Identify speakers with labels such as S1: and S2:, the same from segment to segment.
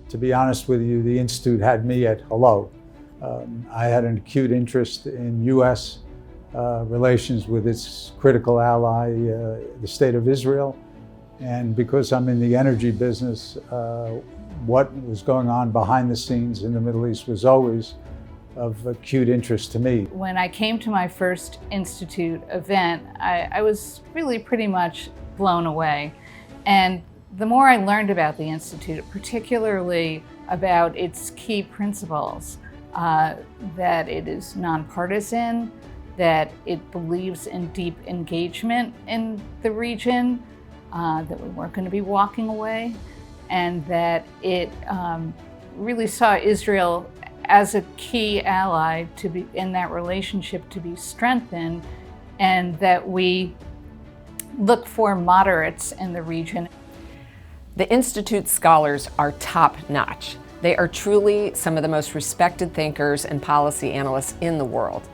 S1: To be honest with you, the Institute had me at hello. I had an acute interest in U.S. Relations with its critical ally, the State of Israel. And because I'm in the energy business, what was going on behind the scenes in the Middle East was always of acute interest to me.
S2: When I came to my first Institute event, I was really pretty much blown away. And the more I learned about the Institute, particularly about its key principles, that it is nonpartisan, that it believes in deep engagement in the region, that we weren't going to be walking away, and that it really saw Israel as a key ally to be in that relationship to be strengthened, and that we look for moderates in the region.
S3: The Institute's scholars are top-notch. They are truly some of the most respected thinkers and policy analysts in the world.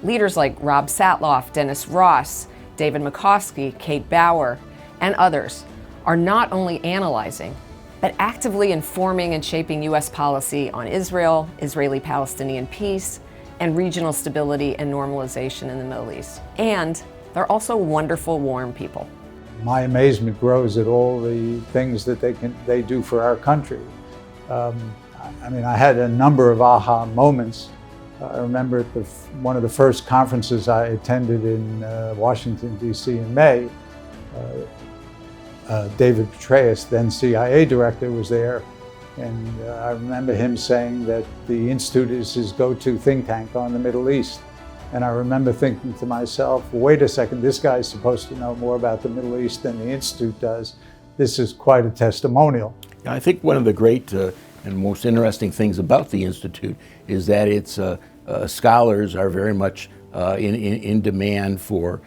S3: Leaders like Rob Satloff, Dennis Ross, David McCoskey, Kate Bauer, and others are not only analyzing, but actively informing and shaping U.S. policy on Israel, Israeli-Palestinian peace, and regional stability and normalization in the Middle East. And they're also wonderful, warm people.
S1: My amazement grows at all the things that they do for our country. I had a number of aha moments. I remember at one of the first conferences I attended in Washington, D.C. in May, David Petraeus, then CIA director, was there. And I remember him saying that the Institute is his go-to think tank on the Middle East. And I remember thinking to myself, wait a second, this guy's supposed to know more about the Middle East than the Institute does. This is quite a testimonial.
S4: I think one of the great and most interesting things about the Institute is that its scholars are very much in demand for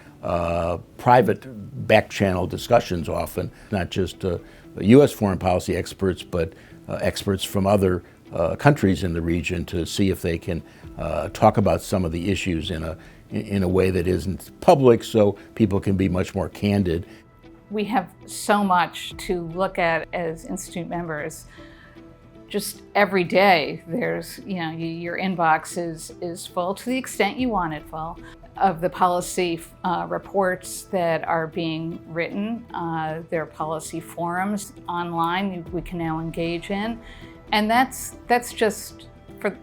S4: private back-channel discussions often, not just U.S. foreign policy experts, but experts from other countries in the region to see if they can talk about some of the issues in a way that isn't public, so people can be much more candid.
S2: We have so much to look at as Institute members. Just every day, there's, your inbox is full, to the extent you want it full, of the policy reports that are being written. There are policy forums online we can now engage in. And that's just for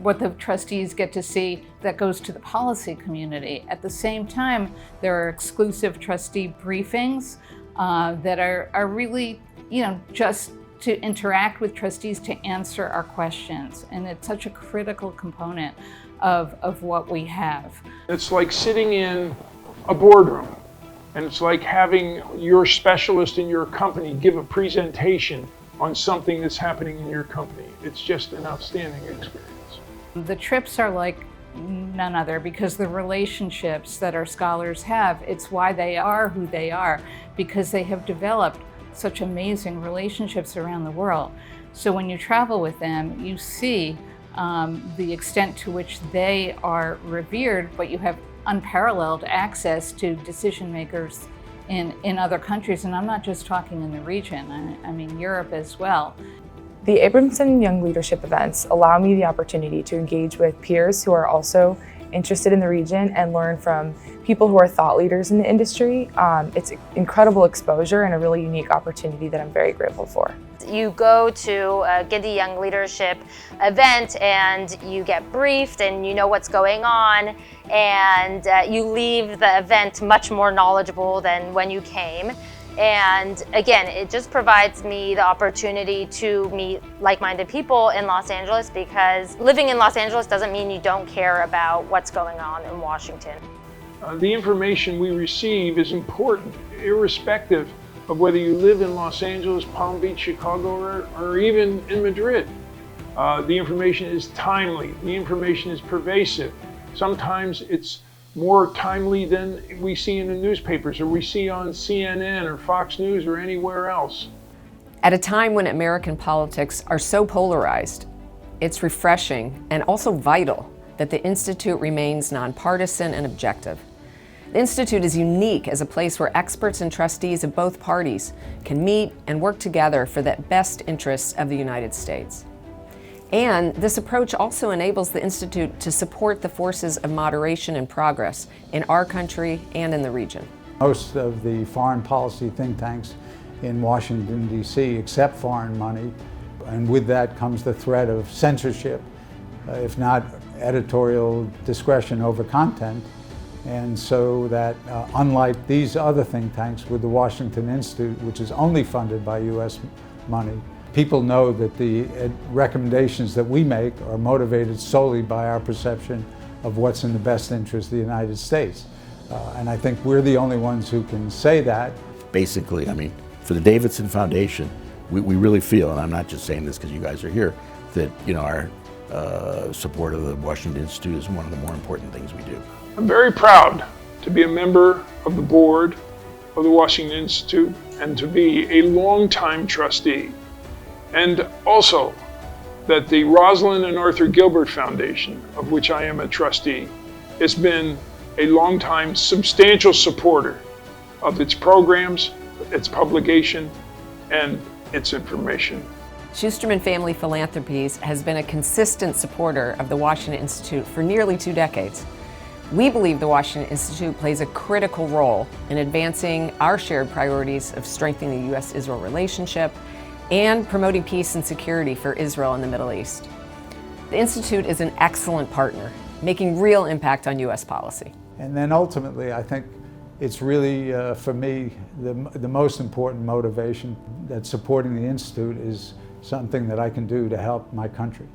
S2: what the trustees get to see that goes to the policy community. At the same time, there are exclusive trustee briefings that are really, just to interact with trustees to answer our questions. And it's such a critical component of what we have.
S5: It's like sitting in a boardroom, and it's like having your specialist in your company give a presentation on something that's happening in your company. It's just an outstanding experience.
S2: The trips are like none other because the relationships that our scholars have, it's why they are who they are, because they have developed such amazing relationships around the world. So when you travel with them, you see the extent to which they are revered, but you have unparalleled access to decision makers in other countries. And I'm not just talking in the region, I mean Europe as well.
S6: The Abramson Young Leadership events allow me the opportunity to engage with peers who are also interested in the region and learn from people who are thought leaders in the industry. It's incredible exposure and a really unique opportunity that I'm very grateful for.
S7: You go to a Giddy Young Leadership event and you get briefed and you know what's going on, and you leave the event much more knowledgeable than when you came. And again, it just provides me the opportunity to meet like-minded people in Los Angeles, because living in Los Angeles doesn't mean you don't care about what's going on in Washington.
S5: The information we receive is important, irrespective of whether you live in Los Angeles, Palm Beach, Chicago, or even in Madrid. The information is timely, the information is pervasive. Sometimes it's more timely than we see in the newspapers or we see on CNN or Fox News or anywhere else.
S3: At a time when American politics are so polarized, it's refreshing and also vital that the Institute remains nonpartisan and objective. The Institute is unique as a place where experts and trustees of both parties can meet and work together for the best interests of the United States. And this approach also enables the Institute to support the forces of moderation and progress in our country and in the region.
S1: Most of the foreign policy think tanks in Washington, D.C. accept foreign money, and with that comes the threat of censorship, if not editorial discretion over content. And so that unlike these other think tanks with the Washington Institute, which is only funded by U.S. money, people know that the recommendations that we make are motivated solely by our perception of what's in the best interest of the United States. And I think we're the only ones who can say that.
S4: Basically, I mean, for the Davidson Foundation, we really feel, and I'm not just saying this because you guys are here, that our support of the Washington Institute is one of the more important things we do.
S5: I'm very proud to be a member of the board of the Washington Institute and to be a longtime trustee. And also that the Rosalind and Arthur Gilbert Foundation, of which I am a trustee, has been a longtime substantial supporter of its programs, its publication, and its information.
S3: Schusterman Family Philanthropies has been a consistent supporter of the Washington Institute for nearly 2 decades. We believe the Washington Institute plays a critical role in advancing our shared priorities of strengthening the U.S.-Israel relationship and promoting peace and security for Israel and the Middle East. The Institute is an excellent partner, making real impact on U.S. policy.
S1: And then ultimately, I think it's really, for me, the most important motivation that supporting the Institute is something that I can do to help my country.